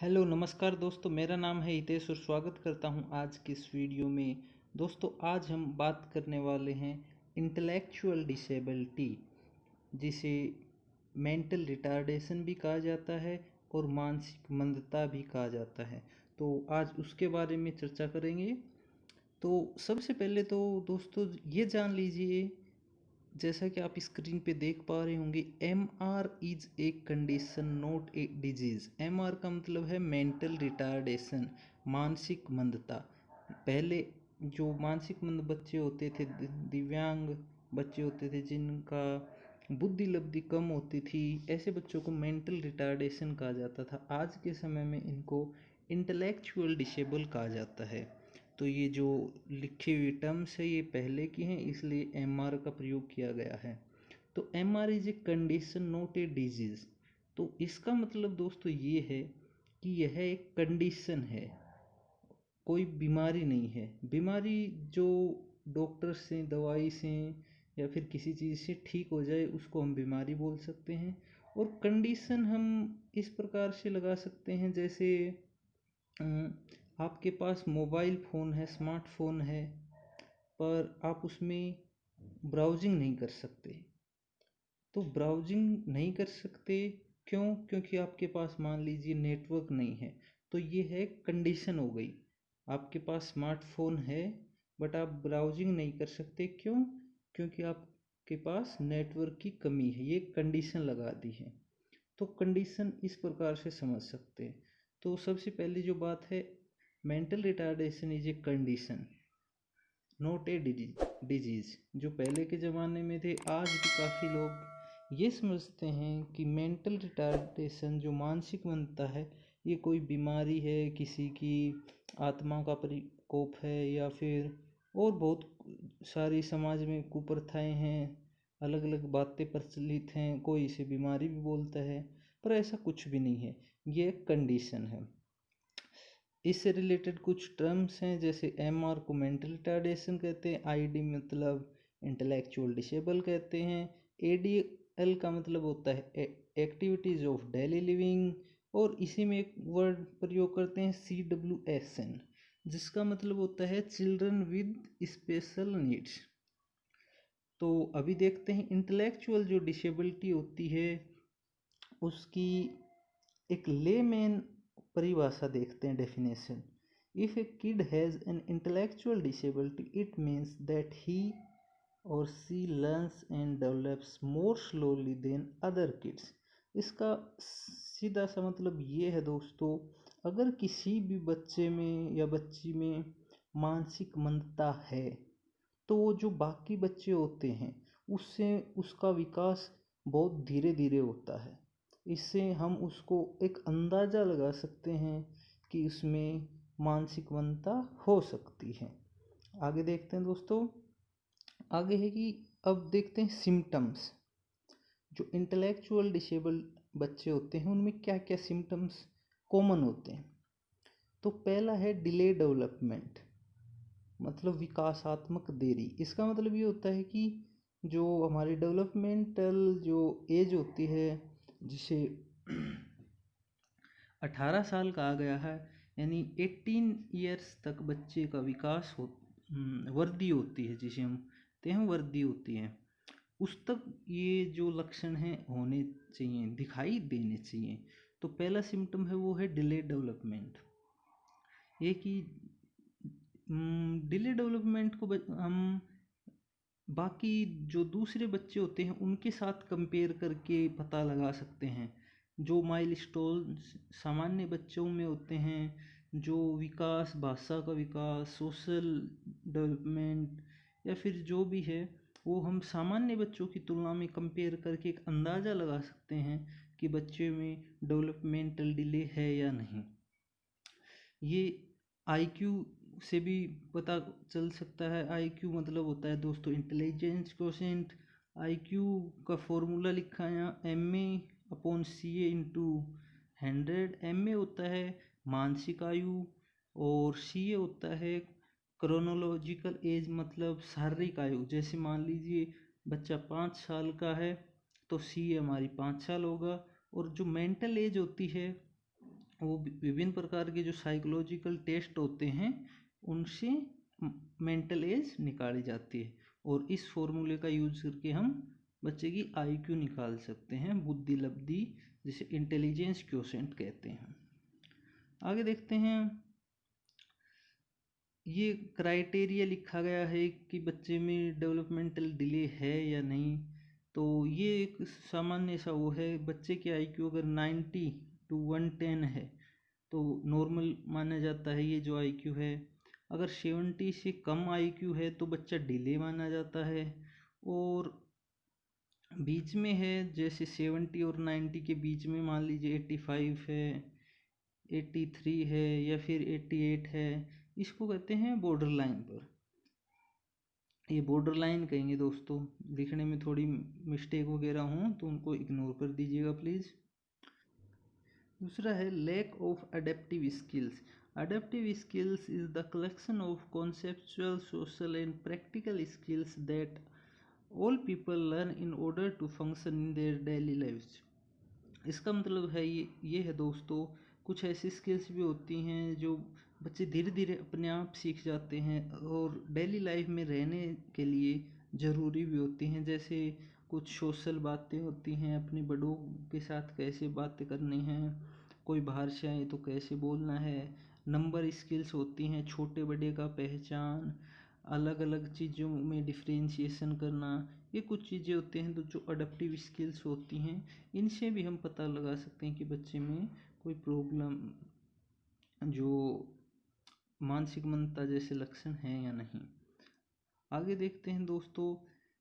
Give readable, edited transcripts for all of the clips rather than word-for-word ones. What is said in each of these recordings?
Hello नमस्कार दोस्तों, मेरा नाम है हितेश और स्वागत करता हूं आज की इस वीडियो में। दोस्तों, आज हम बात करने वाले हैं इंटेलेक्चुअल डिसेबिलिटी, जिसे मेंटल रिटार्डेशन भी कहा जाता है और मानसिक मंदता भी कहा जाता है। तो आज उसके बारे में चर्चा करेंगे। तो सबसे पहले तो दोस्तों ये जान लीजिए, जैसा कि आप स्क्रीन पे देख पा रहे होंगे, M R is a condition not a disease. M R का मतलब है मेंटल रिटार्डेशन, मानसिक मंदता। पहले जो मानसिक मंद बच्चे होते थे, दिव्यांग बच्चे होते थे जिनका बुद्धि लब्धि कम होती थी, ऐसे बच्चों को मेंटल रिटार्डेशन कहा जाता था। आज के समय में इनको इंटेलेक्चुअल डिसेबल कहा जाता है। तो ये जो लिखी हुई टर्म्स है ये पहले की हैं, इसलिए एमआर का प्रयोग किया गया है। तो MR is a condition not a disease. तो इसका मतलब दोस्तों ये है कि यह एक कंडीशन है, कोई बीमारी नहीं है। बीमारी जो डॉक्टर से दवाई से या फिर किसी चीज़ से ठीक हो जाए उसको हम बीमारी बोल सकते हैं। और कंडीशन हम इस प्रकार से लगा सकते हैं, जैसे आपके पास मोबाइल फ़ोन है, स्मार्टफोन है, पर आप उसमें ब्राउजिंग नहीं कर सकते। तो ब्राउजिंग नहीं कर सकते क्यों? क्योंकि आपके पास मान लीजिए नेटवर्क नहीं है। तो ये है कंडीशन हो गई। आपके पास स्मार्टफोन है बट आप ब्राउजिंग नहीं कर सकते, क्यों? क्योंकि आपके पास नेटवर्क की कमी है। ये कंडीशन लगा दी है। तो कंडीशन इस प्रकार से समझ सकते हैं। तो सबसे पहली जो बात है, mental retardation is a condition not a disease. जो पहले के ज़माने में थे, आज भी काफ़ी लोग ये समझते हैं कि मेंटल रिटार्डेशन जो मानसिक मंदता है ये कोई बीमारी है, किसी की आत्मा का प्रकोप है, या फिर और बहुत सारी समाज में कुप्रथाएं हैं, अलग अलग बातें प्रचलित हैं, कोई इसे बीमारी भी बोलता है। पर ऐसा कुछ भी नहीं है, ये एक कंडीशन है। इससे रिलेटेड कुछ टर्म्स हैं, जैसे एमआर को मेंटल रिटार्डेशन कहते हैं, आईडी मतलब इंटेलेक्चुअल डिसेबल कहते हैं, एडीएल का मतलब होता है एक्टिविटीज़ ऑफ डेली लिविंग, और इसी में एक वर्ड प्रयोग करते हैं CWSN, जिसका मतलब होता है चिल्ड्रन विद स्पेशल नीड्स। तो अभी देखते हैं इंटेलेक्चुअल जो डिसेबिलिटी होती है उसकी एक लेमैन परिभाषा देखते हैं, definition. If a kid has an intellectual disability it means that he or she learns and develops more slowly than other kids. इसका सीधा सा मतलब ये है दोस्तों, अगर किसी भी बच्चे में या बच्ची में मानसिक मंदता है तो वो जो बाकी बच्चे होते हैं उससे उसका विकास बहुत धीरे धीरे होता है। इससे हम उसको एक अंदाज़ा लगा सकते हैं कि उसमें मानसिक मंदता हो सकती है। आगे देखते हैं दोस्तों। आगे है कि अब देखते हैं सिम्टम्स। जो इंटेलेक्चुअल डिसेबल बच्चे होते हैं उनमें क्या क्या सिम्टम्स कॉमन होते हैं। तो पहला है डिले डेवलपमेंट, मतलब विकासात्मक देरी। इसका मतलब ये होता है कि जो हमारी डेवलपमेंटल जो एज होती है, जिसे 18 साल कहा गया है, यानी 18 ईयर्स तक बच्चे का विकास वृद्धि होती है, जिसे हम कहते हैं वृद्धि होती है, उस तक ये जो लक्षण हैं होने चाहिए, दिखाई देने चाहिए। तो पहला सिम्टम है वो है डिले डेवलपमेंट। ये कि डिले डेवलपमेंट को हम बाकी जो दूसरे बच्चे होते हैं उनके साथ कंपेयर करके पता लगा सकते हैं। जो माइलस्टोन सामान्य बच्चों में होते हैं, जो विकास, भाषा का विकास, सोशल डेवलपमेंट या फिर जो भी है, वो हम सामान्य बच्चों की तुलना में कंपेयर करके एक अंदाज़ा लगा सकते हैं कि बच्चे में डेवलपमेंटल डिले है या नहीं। ये आईक्यू से भी पता चल सकता है। आईक्यू मतलब होता है दोस्तों इंटेलिजेंस क्वोशिएंट। आईक्यू का फॉर्मूला लिखा है यहाँ, MA/CA/100। MA होता है मानसिक आयु और CA होता है क्रोनोलॉजिकल एज, मतलब शारीरिक आयु। जैसे मान लीजिए बच्चा 5 साल का है तो CA हमारी 5 साल होगा। और जो मेंटल एज होती है वो विभिन्न प्रकार के जो साइकोलॉजिकल टेस्ट होते हैं उनसे मेंटल एज निकाली जाती है, और इस फॉर्मूले का यूज करके हम बच्चे की आईक्यू निकाल सकते हैं, बुद्धि लब्धि, जिसे इंटेलिजेंस क्वोशेंट कहते हैं। आगे देखते हैं, ये क्राइटेरिया लिखा गया है कि बच्चे में डेवलपमेंटल डिले है या नहीं। तो ये एक सामान्य सा वो है, बच्चे की आईक्यू अगर 90 to 110 है तो नॉर्मल माना जाता है ये जो आईक्यू है। अगर 70 से कम आईक्यू है तो बच्चा डिले माना जाता है, और बीच में है जैसे 70 और 90 के बीच में मान लीजिए 85 है, 83 है या फिर 88 है, इसको कहते हैं बॉर्डर लाइन पर। ये बॉर्डर लाइन कहेंगे दोस्तों, लिखने में थोड़ी मिस्टेक वगैरह हो तो उनको इग्नोर कर दीजिएगा प्लीज़। दूसरा है lack of adaptive skills. Adaptive skills is the collection of conceptual, social and practical skills that all people learn in order to function in their daily lives. इसका मतलब है ये है दोस्तों, कुछ ऐसी स्किल्स भी होती हैं जो बच्चे धीरे धीरे अपने आप सीख जाते हैं और डेली लाइफ में रहने के लिए ज़रूरी भी होती हैं। जैसे कुछ सोशल बातें होती हैं, अपने बड़ों के साथ कैसे बातें करनी हैं, कोई बाहर से आए तो कैसे बोलना है, नंबर स्किल्स होती हैं, छोटे बड़े का पहचान, अलग अलग चीज़ों में डिफ्रेंशिएशन करना, ये कुछ चीज़ें होती हैं तो जो अडेप्टिव स्किल्स होती हैं, इनसे भी हम पता लगा सकते हैं कि बच्चे में कोई प्रॉब्लम, जो मानसिक मंदता जैसे लक्षण हैं या नहीं। आगे देखते हैं दोस्तों,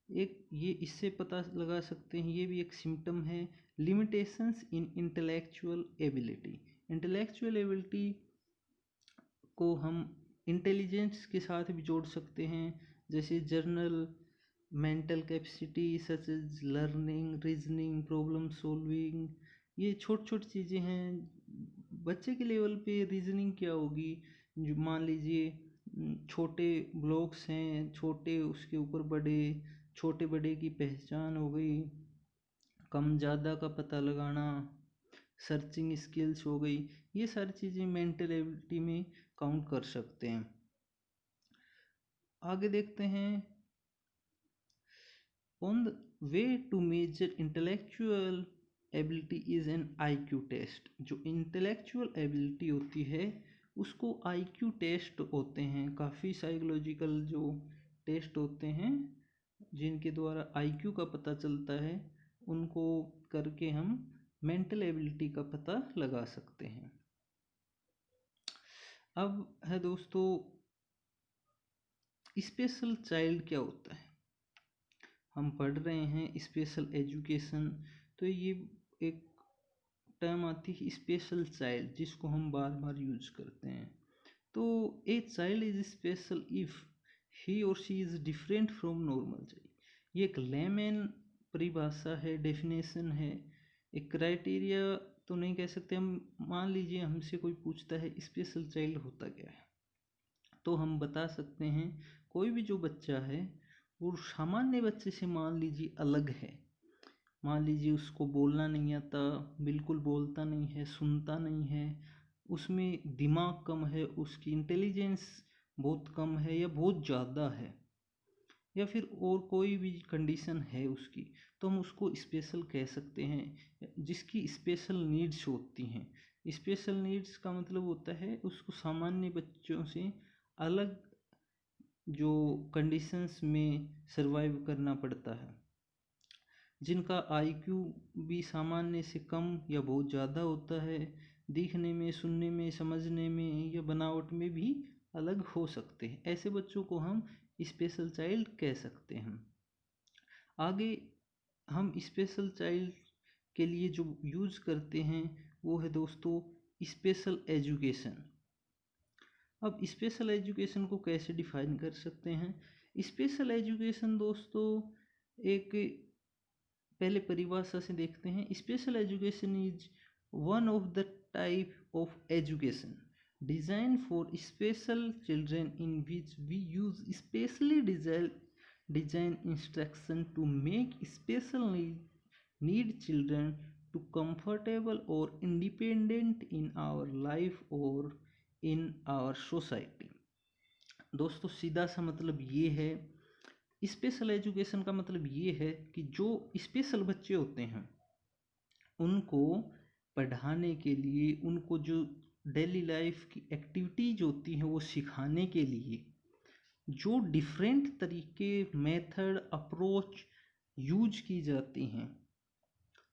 एक ये इससे पता लगा सकते हैं, ये भी एक सिम्टम है, लिमिटेशंस इन इंटेलेक्चुअल एबिलिटी। इंटेलेक्चुअल एबिलिटी को हम इंटेलिजेंस के साथ भी जोड़ सकते हैं, जैसे general mental capacity such as learning, reasoning, problem solving. ये छोटी छोटी चीज़ें हैं। बच्चे के लेवल पे रीजनिंग क्या होगी, जो मान लीजिए छोटे ब्लॉक्स हैं, छोटे उसके ऊपर बड़े, छोटे बड़े की पहचान हो गई, कम ज़्यादा का पता लगाना, सर्चिंग स्किल्स हो गई, ये सारी चीज़ें मेंटल एबिलिटी में काउंट कर सकते हैं। आगे देखते हैं, on the way to measure intellectual ability is an IQ test. जो इंटेलेक्चुअल एबिलिटी होती है उसको आईक्यू टेस्ट होते हैं। काफ़ी साइकोलॉजिकल जो टेस्ट होते हैं जिनके द्वारा आईक्यू का पता चलता है, उनको करके हम मेंटल एबिलिटी का पता लगा सकते हैं। अब है दोस्तों, स्पेशल चाइल्ड क्या होता है। हम पढ़ रहे हैं स्पेशल एजुकेशन, तो ये एक टर्म आती है स्पेशल चाइल्ड, जिसको हम बार बार यूज करते हैं। तो a child is special if he or she is different from normal child. ये एक लेमैन परिभाषा है, डेफिनेशन है, एक क्राइटेरिया तो नहीं कह सकते हम। मान लीजिए हमसे कोई पूछता है स्पेशल चाइल्ड होता क्या है, तो हम बता सकते हैं कोई भी जो बच्चा है वो सामान्य बच्चे से मान लीजिए अलग है। मान लीजिए उसको बोलना नहीं आता, बिल्कुल बोलता नहीं है, सुनता नहीं है, उसमें दिमाग कम है, उसकी इंटेलिजेंस बहुत कम है या बहुत ज़्यादा है, या फिर और कोई भी कंडीशन है उसकी, तो हम उसको स्पेशल कह सकते हैं, जिसकी स्पेशल नीड्स होती हैं। स्पेशल नीड्स का मतलब होता है उसको सामान्य बच्चों से अलग जो कंडीशंस में सरवाइव करना पड़ता है, जिनका आईक्यू भी सामान्य से कम या बहुत ज़्यादा होता है, दिखने में, सुनने में, समझने में या बनावट में भी अलग हो सकते हैं। ऐसे बच्चों को हम स्पेशल चाइल्ड कह सकते हैं। आगे हम स्पेशल चाइल्ड के लिए जो यूज़ करते हैं वो है दोस्तों स्पेशल एजुकेशन। अब स्पेशल एजुकेशन को कैसे डिफाइन कर सकते हैं। स्पेशल एजुकेशन दोस्तों, एक पहले परिभाषा से देखते हैं। Special education is one of the type of education design for special children in which we use specially design instruction to make special need children to comfortable और इंडिपेंडेंट इन आवर लाइफ और in our society. दोस्तों सीधा सा मतलब ये है, special education का मतलब ये है कि जो स्पेशल बच्चे होते हैं उनको पढ़ाने के लिए, उनको जो डेली लाइफ की एक्टिविटीज होती हैं वो सिखाने के लिए जो डिफरेंट तरीके, मेथड, अप्रोच यूज की जाती हैं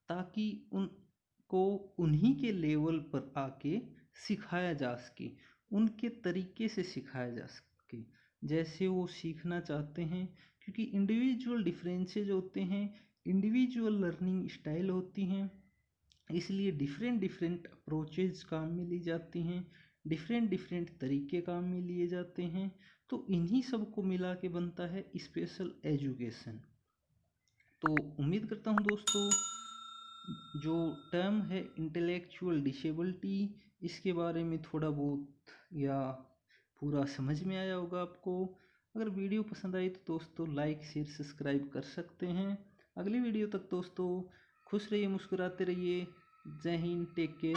ताकि उनको उन्हीं के लेवल पर आके सिखाया जा सके, उनके तरीके से सिखाया जा सके जैसे वो सीखना चाहते हैं। क्योंकि इंडिविजुअल डिफरेंसेस होते हैं, इंडिविजुअल लर्निंग स्टाइल होती हैं, इसलिए डिफरेंट डिफरेंट अप्रोचेज काम में ली जाती हैं, डिफरेंट डिफरेंट तरीके काम में लिए जाते हैं। तो इन्हीं सब को मिला के बनता है स्पेशल एजुकेशन। तो उम्मीद करता हूँ दोस्तों जो टर्म है इंटेलेक्चुअल डिसेबिलिटी, इसके बारे में थोड़ा बहुत या पूरा समझ में आया होगा आपको। अगर वीडियो पसंद आई तो दोस्तों लाइक शेयर सब्सक्राइब कर सकते हैं। अगली वीडियो तक दोस्तों खुश रहिए, मुस्कुराते रहिए। जय हिंद, टेक केयर।